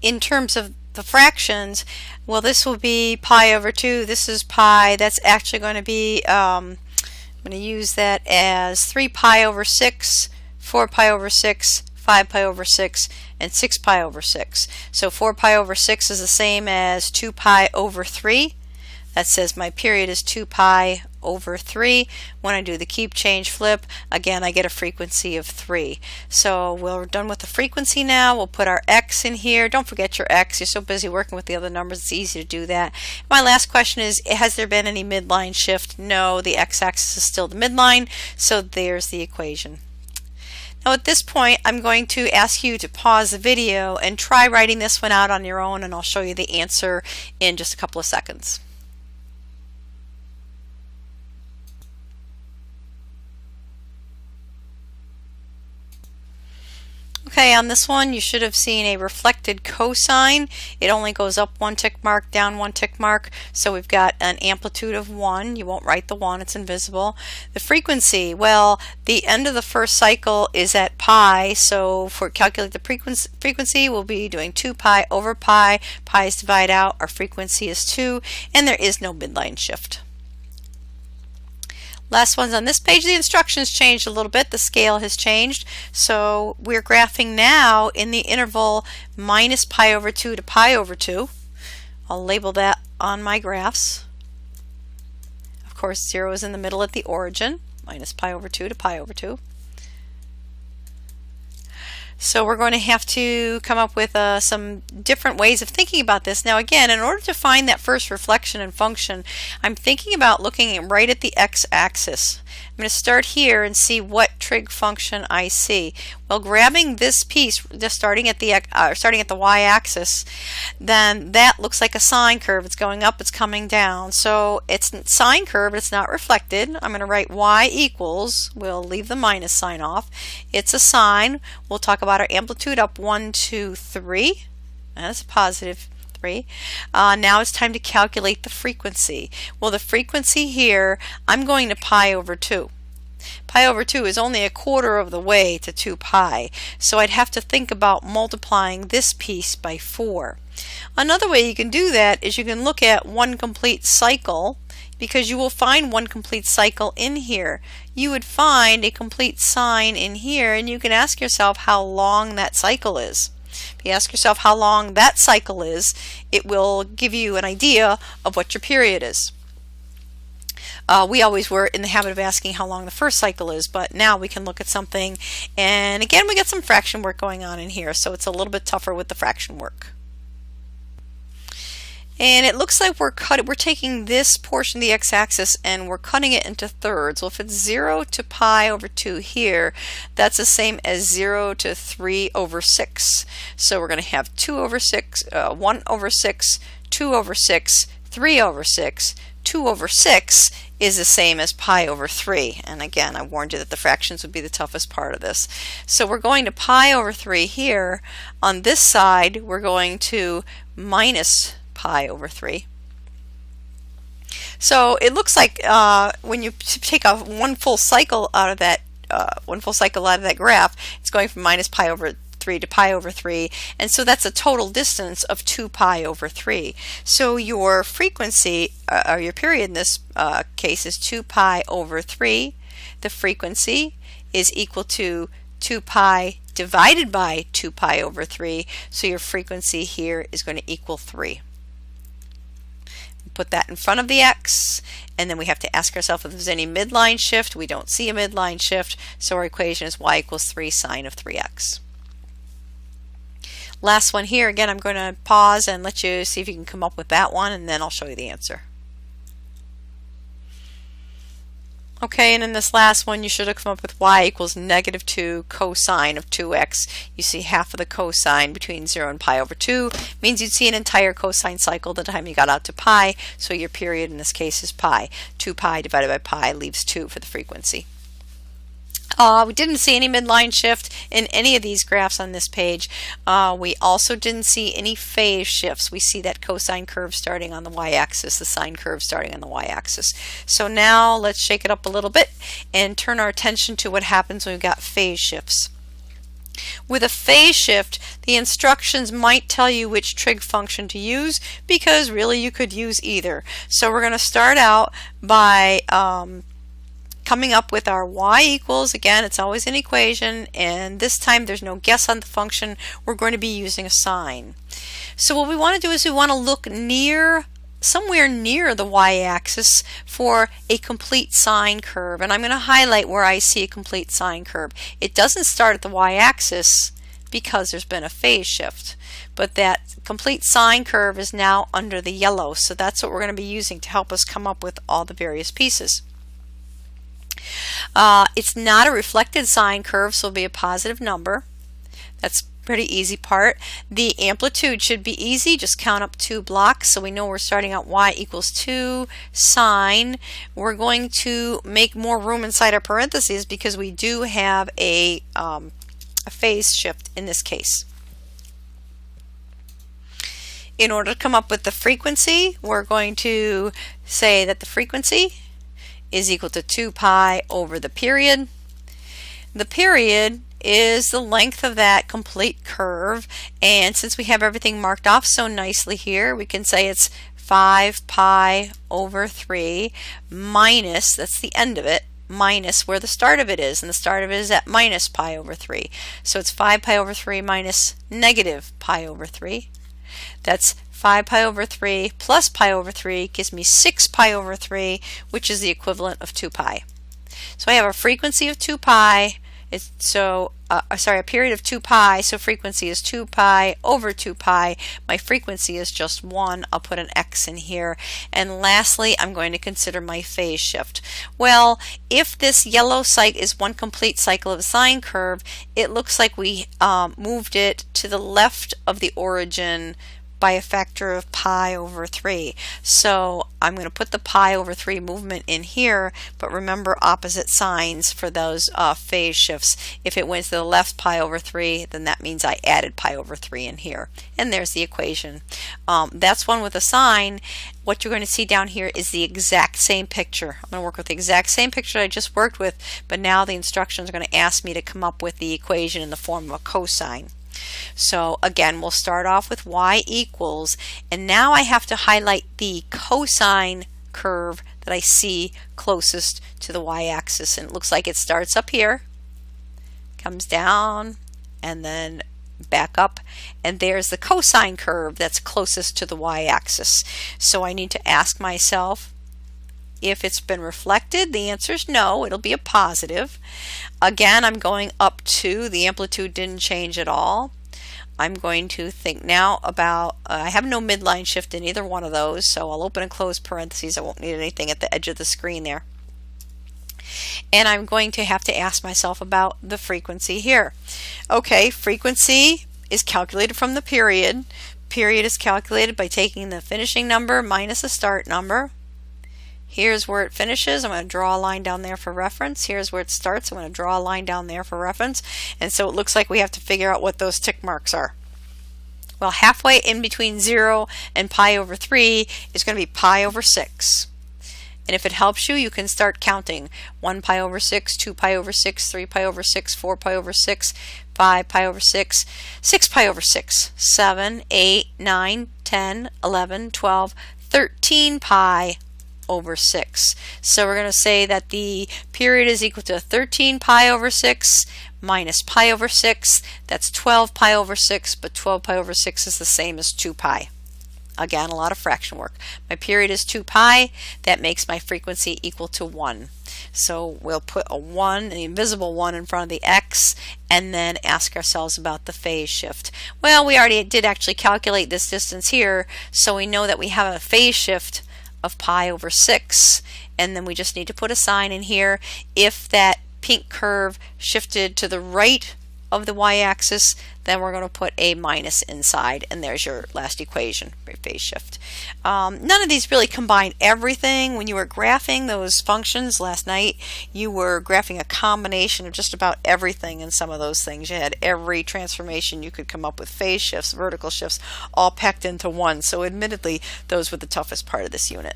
in terms of the fractions, well, this will be pi over 2. This is pi. That's actually going to be, I'm going to use that as 3 pi over 6, 4 pi over 6, 5 pi over 6, and 6 pi over 6. So 4 pi over 6 is the same as 2 pi over 3. That says my period is 2 pi over 3. When I do the keep, change, flip, again I get a frequency of 3. So we're done with the frequency now. We'll put our x in here. Don't forget your x. You're so busy working with the other numbers, it's easy to do that. My last question is, has there been any midline shift? No, the x-axis is still the midline, so there's the equation. Now at this point, I'm going to ask you to pause the video and try writing this one out on your own, and I'll show you the answer in just a couple of seconds. Okay, on this one you should have seen a reflected cosine. It only goes up 1 tick mark, down 1 tick mark, so we've got an amplitude of 1. You won't write the 1, it's invisible. The frequency, well, the end of the first cycle is at pi, so for calculate the frequency we'll be doing 2 pi over pi. Pi's divide out, our frequency is 2, and there is no midline shift. Last one's on this page. The instructions changed a little bit. The scale has changed. So we're graphing now in the interval minus pi over 2 to pi over 2. I'll label that on my graphs. Of course, 0 is in the middle at the origin. Minus pi over 2 to pi over 2. So we're going to have to come up with some different ways of thinking about this. Now again, in order to find that first reflection and function, I'm thinking about looking right at the x-axis. I'm going to start here and see what trig function I see. Well, grabbing this piece, just starting at the y-axis, then that looks like a sine curve. It's going up, it's coming down. So it's a sine curve, but it's not reflected. I'm going to write y equals, we'll leave the minus sign off. It's a sine. We'll talk about our amplitude up 1, 2, 3. That's a positive 3. Now it's time to calculate the frequency. Well, the frequency here, I'm going to pi over 2. Pi over 2 is only a quarter of the way to 2 pi, so I'd have to think about multiplying this piece by 4. Another way you can do that is you can look at one complete cycle, because you will find one complete cycle in here. You would find a complete sine in here, and you can ask yourself how long that cycle is. If you ask yourself how long that cycle is, it will give you an idea of what your period is. We always were in the habit of asking how long the first cycle is, but now we can look at something, and again we got some fraction work going on in here, so it's a little bit tougher with the fraction work. And it looks like we're taking this portion of the x-axis and we're cutting it into thirds. Well, if it's 0 to pi over 2 here, that's the same as 0 to 3 over 6. So we're going to have 2 over 6, 1 over 6, 2 over 6, 3 over 6. 2 over 6 is the same as pi over 3. And again, I warned you that the fractions would be the toughest part of this. So we're going to pi over 3 here. On this side, we're going to minus pi over 3. So it looks like when you take one full cycle out of that graph, it's going from minus pi over 3 to pi over 3, and so that's a total distance of 2 pi over 3. So your frequency, or your period in this case, is 2 pi over 3. The frequency is equal to 2 pi divided by 2 pi over 3, so your frequency here is going to equal 3. Put that in front of the x, and then we have to ask ourselves if there's any midline shift. We don't see a midline shift, so our equation is y equals 3 sine of 3x. Last one here, again I'm going to pause and let you see if you can come up with that one, and then I'll show you the answer. Okay, and in this last one you should have come up with y equals negative 2 cosine of 2x. You see half of the cosine between 0 and pi over 2 means you'd see an entire cosine cycle the time you got out to pi, so your period in this case is pi. 2 pi divided by pi leaves 2 for the frequency. We didn't see any midline shift in any of these graphs on this page. We also didn't see any phase shifts. We see that cosine curve starting on the y-axis, the sine curve starting on the y-axis. So now let's shake it up a little bit and turn our attention to what happens when we've got phase shifts. With a phase shift, the instructions might tell you which trig function to use, because really you could use either. So we're going to start out by coming up with our y equals. Again, it's always an equation, and this time there's no guess on the function. We're going to be using a sign. So what we want to do is we want to look somewhere near the y-axis for a complete sine curve, and I'm going to highlight where I see a complete sine curve. It doesn't start at the y-axis because there's been a phase shift, but that complete sine curve is now under the yellow, so that's what we're going to be using to help us come up with all the various pieces. It's not a reflected sine curve, so it'll be a positive number. That's pretty easy part. The amplitude should be easy. Just count up 2 blocks, so we know we're starting out y equals 2 sine. We're going to make more room inside our parentheses because we do have a phase shift in this case. In order to come up with the frequency, we're going to say that the frequency is equal to 2 pi over the period. The period is the length of that complete curve, and since we have everything marked off so nicely here, we can say it's 5 pi over 3 minus, that's the end of it, minus where the start of it is, and the start of it is at minus pi over 3. So it's 5 pi over 3 minus negative pi over 3. That's 5 pi over 3 plus pi over 3 gives me 6 pi over 3, which is the equivalent of 2 pi. So I have a frequency of 2 pi. A period of 2 pi, so frequency is 2 pi over 2 pi. My frequency is just 1. I'll put an X in here. And lastly, I'm going to consider my phase shift. Well, if this yellow site is one complete cycle of a sine curve, it looks like we moved it to the left of the origin by a factor of pi over 3. So I'm going to put the pi over 3 movement in here, but remember opposite signs for those phase shifts. If it went to the left pi over 3, then that means I added pi over 3 in here. And there's the equation. That's one with a sign. What you're going to see down here is the exact same picture. I'm going to work with the exact same picture I just worked with, but now the instructions are going to ask me to come up with the equation in the form of a cosine. So again, we'll start off with y equals, and now I have to highlight the cosine curve that I see closest to the y-axis, and it looks like it starts up here, comes down, and then back up, and there's the cosine curve that's closest to the y-axis. So I need to ask myself if it's been reflected. The answer is no, it'll be a positive. Again, I'm going up 2. The amplitude didn't change at all. I'm going to think now about, I have no midline shift in either one of those, so I'll open and close parentheses. I won't need anything at the edge of the screen there. And I'm going to have to ask myself about the frequency here. Okay, frequency is calculated from the period. Period is calculated by taking the finishing number minus the start number. Here's where it finishes. I'm going to draw a line down there for reference. Here's where it starts. I'm going to draw a line down there for reference. And so it looks like we have to figure out what those tick marks are. Well, halfway in between 0 and pi over 3 is going to be pi over 6. And if it helps you, you can start counting. 1 pi over 6, 2 pi over 6, 3 pi over 6, 4 pi over 6, 5 pi over 6, 6 pi over 6, 7, 8, 9, 10, 11, 12, 13 pi over 6. So we're going to say that the period is equal to 13 pi over 6 minus pi over 6. That's 12 pi over 6, but 12 pi over 6 is the same as 2 pi. Again, a lot of fraction work. My period is 2 pi. That makes my frequency equal to 1. So we'll put a 1, an invisible 1 in front of the x, and then ask ourselves about the phase shift. Well, we already did actually calculate this distance here, so we know that we have a phase shift of pi over 6, and then we just need to put a sign in here. If that pink curve shifted to the right of the y-axis, then we're going to put a minus inside, and there's your last equation for phase shift. None of these really combine everything. When you were graphing those functions last night, you were graphing a combination of just about everything in some of those things. You had every transformation you could come up with, phase shifts, vertical shifts, all packed into one. So admittedly, those were the toughest part of this unit.